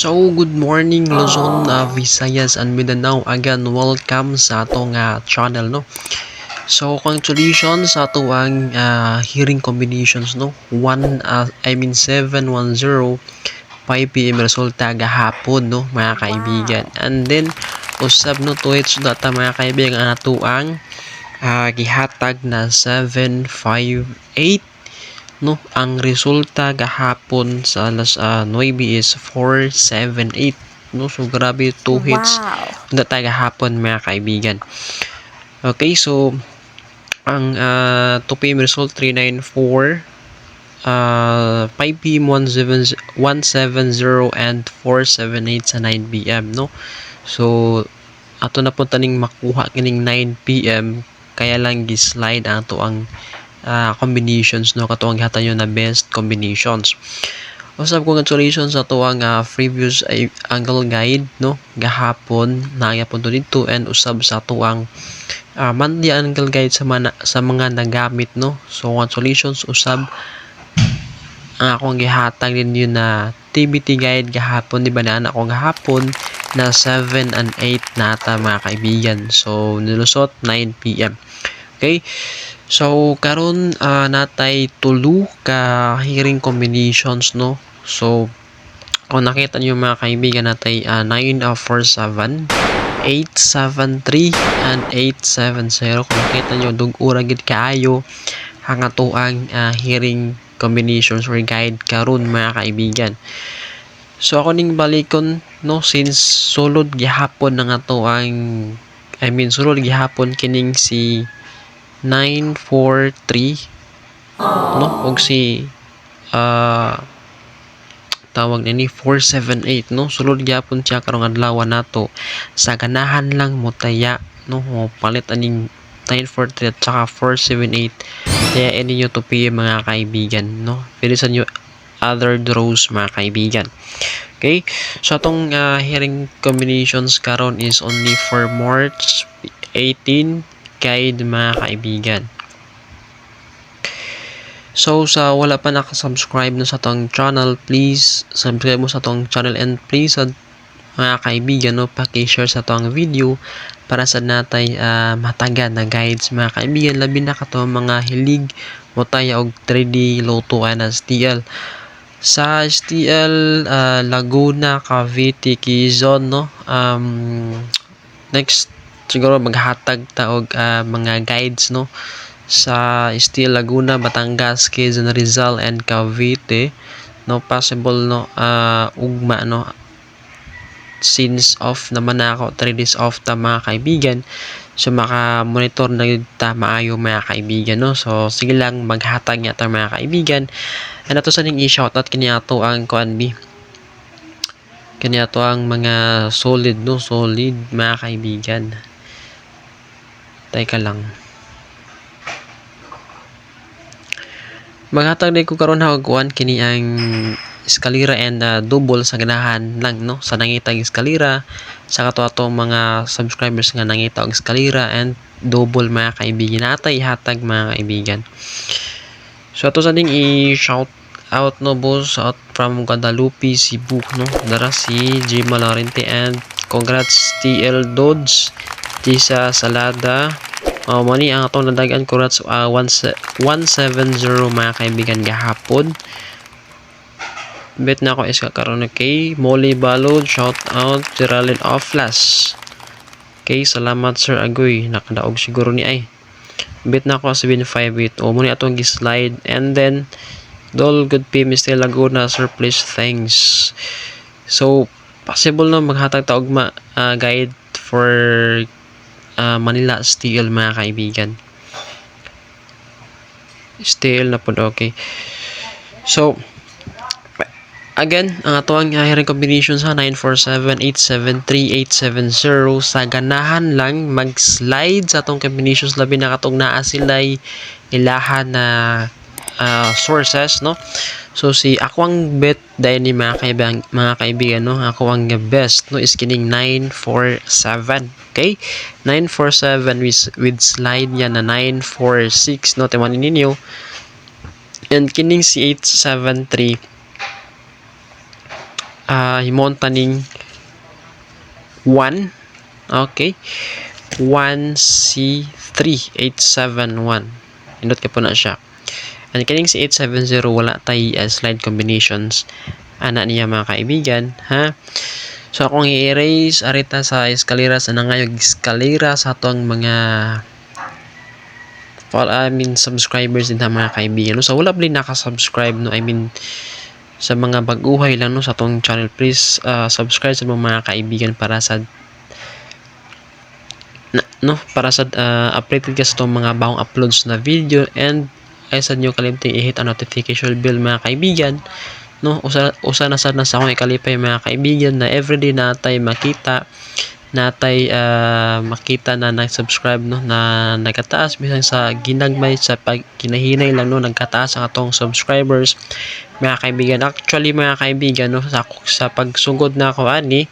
So, good morning Luzon, Visayas, and Mindanao. Again, welcome sa atong channel, no? So, congratulations sa ato ang hearing combinations, no? 710 5 p.m. resulta gahapon, no, mga kaibigan. And then, usab no to it's data mga kaibigan ang ato ang gihatag na 758, no, ang resulta gahapon sa alas 9 is 478, no, so grabe 2 hits na tayo gahapon mga kaibigan. Okay, so ang 2 p.m. result 394, 5 p.m. 170 and 478 sa 9 p.m, no. So ato na po taning makuha kining 9 p.m, kaya lang gi-slide ato ang combinations, no, kato ang gihatan nyo na best combinations. Usab congratulations sa to ang previous angle guide, no, gahapon nagyapon to dito, and usab sa to ang monthly angle guide sa mga nagamit, no. So congratulations usab akong gihatag din yun na TBT guide gahapon, di ba na ako gahapon na 7 and 8 nata mga kaibigan. So nilusot 9 p.m. Okay, so karon natay tulo ka hearing combinations, no. So kung nakita nyo mga kaibigan, natay 947, 873 and 870. Kung nakita nyo dug-ura gid kaayo ang ato ang hearing combinations or guide karon mga kaibigan. So ako ning balikon, no, since sulod gihapon ng ato ang sulod gihapon kining si 943, no, og si tawag nini 478, no, sulod gyapon siya karong adlaw nato sa ganahan lang motaya, no, palit aning 943 at saka 478 kaya ninyo to PM mga kaibigan, no. Pwede sa nyo other draws mga kaibigan. Okay, so atong hearing combinations karon is only for March 18 guide mga kaibigan. So sa wala pa nakasubscribe na sa atong channel, please subscribe mo sa atong channel, and please mga kaibigan, no, paki-share sa atong video para sa natay matagan na guides mga kaibigan, labi na kato mga hilig mo tayo og 3D Lotto na STL sa STL Laguna, Cavite, Quezon, no. Next siguro maghatag ta og mga guides, no, sa STL Laguna, Batangas, Quezon, Rizal and Cavite, no. Possible, no, ugma, no, since off naman na ako, 3 days off ta mga kaibigan, so maka-monitor na ta maayo mga kaibigan, no. So sige lang maghatag niya ta mga kaibigan, and ato sa ning i-shoutout kini ato ang kuanbi, kini ato ang mga solid, no, solid mga kaibigan. Teka lang, maghatag din ko karon ha og kuan kini ang eskalera and double sa ganahan lang, no, sa nangitag eskalera sa kato atong mga subscribers nga nangita og eskalera and double mga kaibigan natay ihatag mga kaibigan. So ato sa ding i-shout out, no, boss out from Guadalupe, Cebu, no, dara si J Malarente, and congrats TL Dodge, Tisa Salada, mani ang atong nadagan, congrats 170 mga kaibigan gahapon. Bet na ako is kakaroon na kay Molly Balod, shout out Geraldine Oflas. Okay, salamat Sir Agoy, nakadaog siguro ni ay. Bet na ako 758, o muna atong gi-slide, and then Dol good P Mr. Laguna, Sir, please thanks. So possible na maghatag ta og guide for Manila STL mga kaibigan. STL na po, okay. So again, ang ato ang hearing combination sa 947, 873, 870 sa ganahan lang mag-slide sa atong combinations, labi na katong naa sila'y ilahan na sources, no? So si ako ang bet dahil ni mga kaibigan, no? Ako ang best, no? Is kining 947. Okay? 947 with slide yan na 946, no? Timanin ninyo. And kining si 873 himonta ning 1. Okay? 1C3871. Indot ka po na siya. And kining si 870 wala tay slide combinations ana niya mga kaibigan, ha. So akong i-erase arita sa eskalera sa nangayog eskalera sa atong mga subscribers din mga kaibigan, no? So wala bali naka-subscribe, no? I mean sa mga baguhay lang, no, sa atong channel, please subscribe sa mga kaibigan para sa updated ka sa itong mga bagong uploads na video. And ay sa nyo kalimting i-hit ang notification bell mga kaibigan, no? Usa na sad na sa akong ikalipay mga kaibigan na everyday natay makita na nag-subscribe, no, na nagkataas bisan sa ginagmay sa pagkinahinay lang, no, nagkataas ang atong subscribers mga kaibigan. Actually mga kaibigan, no, sa pagsugod na ako ani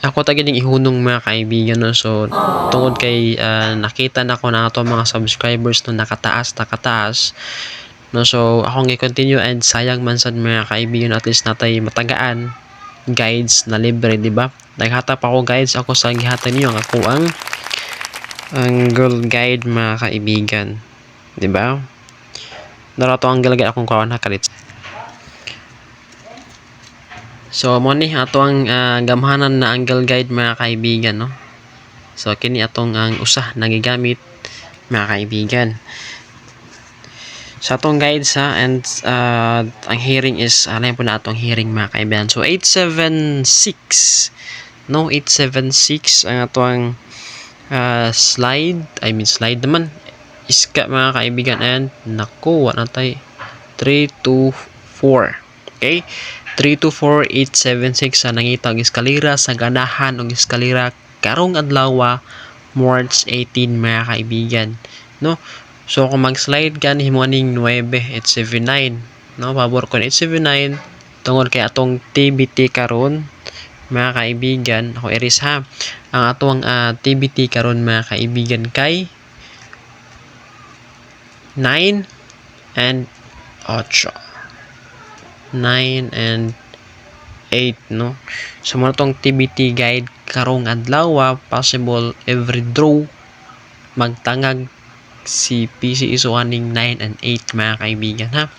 ako tagining ihunong mga kaibigan, no. So tungod kay nakita na ko na ato mga subscribers no nakataas, no. So akong i-continue and sayang man sad mga kaibigan, at least natay matagaan guides na libre, di ba? Naghatap ako guides, ako sa gihatag niyo ako ang angle guide mga kaibigan, di ba? Darato ang galagay akong kawan hakalit. So mo ni ato ang gamhanan na angle guide mga kaibigan, no. So kini atong ang usa nagigamit mga kaibigan sa atong guides, ha. And ang hearing is alayin po na atong hearing mga kaibigan. So 876, no, 876 ang atong slide naman iska mga kaibigan. And nakuha na tayo 324. Okay, 324 876 sa nangitag eskalera sa ganahan og eskalera karong adlaw March 18 mga kaibigan, no. So kung mag-slide ka ni himuaning 9879, no, pabor ko 879 tungod kay atong TBT karon mga kaibigan. Ako iris, ha, ang atong TBT karon mga kaibigan kay 9 and 8. 9 and 8, no. So mo tong TBT guide karong adlaw, possible every draw magtangag si PC isuaning 9 and 8 mga kaibigan, ha.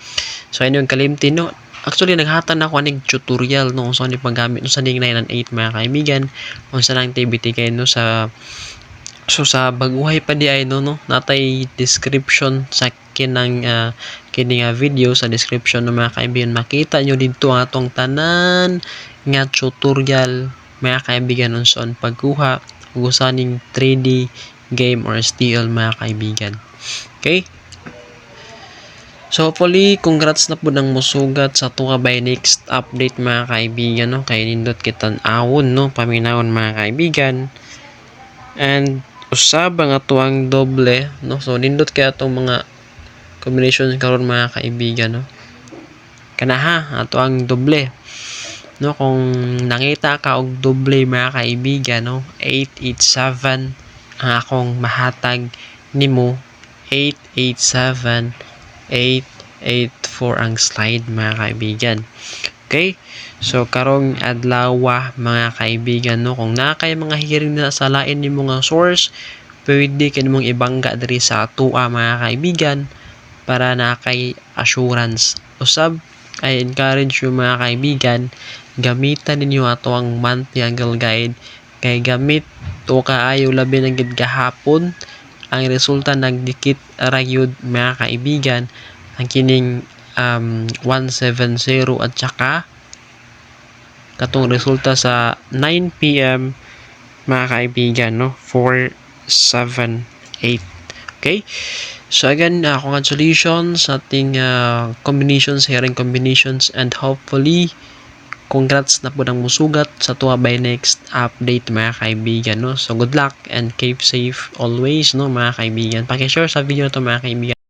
So ayun yung kalimtin, no. Actually naghatan ako aning tutorial, no, so ni paggamit no sa 9 and 8 mga kaibigan unsa nang TBT kay, no, sa baguhay pa di ay, no, natay description sa kining video, sa description ng mga kaibigan makita nyo dito ang atong tanan nga tutorial mga kaibigan unson pagkuha ug usaning 3D game or STL mga kaibigan. Okay, so hopefully congrats na po ng musugat sa tuwa by next update mga kaibigan, no, kay nindot kita awon, no, paminawon mga kaibigan. And usab ang atuang doble, no. So nindot kay atong mga combination karon mga kaibigan, no, kana, ha, atuang doble, no. Kung nangita ka og doble mga kaibigan, no, 887 ang akong mahatag nimo, 887 884 ang slide mga kaibigan. Okay, so karong adlaw mga kaibigan, no, kung nakay mga hearing na sa lain nimo nga source, pwede kay nimong ibangga diri sa atua mga kaibigan para nakay assurance. Usab I encourage you mga kaibigan, gamitan ninyo ato ang monthly angle guide kay gamit to kaayo labi ng gid gahapon ang resulta nagdikit rayud mga kaibigan ang kining 170 at saka katong resulta sa 9 PM mga kaibigan, no, 478. Okay, so again congratulations sa ating combinations, hearing combinations, and hopefully congrats na po ng musugat sa tuwa by next update mga kaibigan, no? So good luck and keep safe always, no mga kaibigan. Paki-share sa video na to mga kaibigan.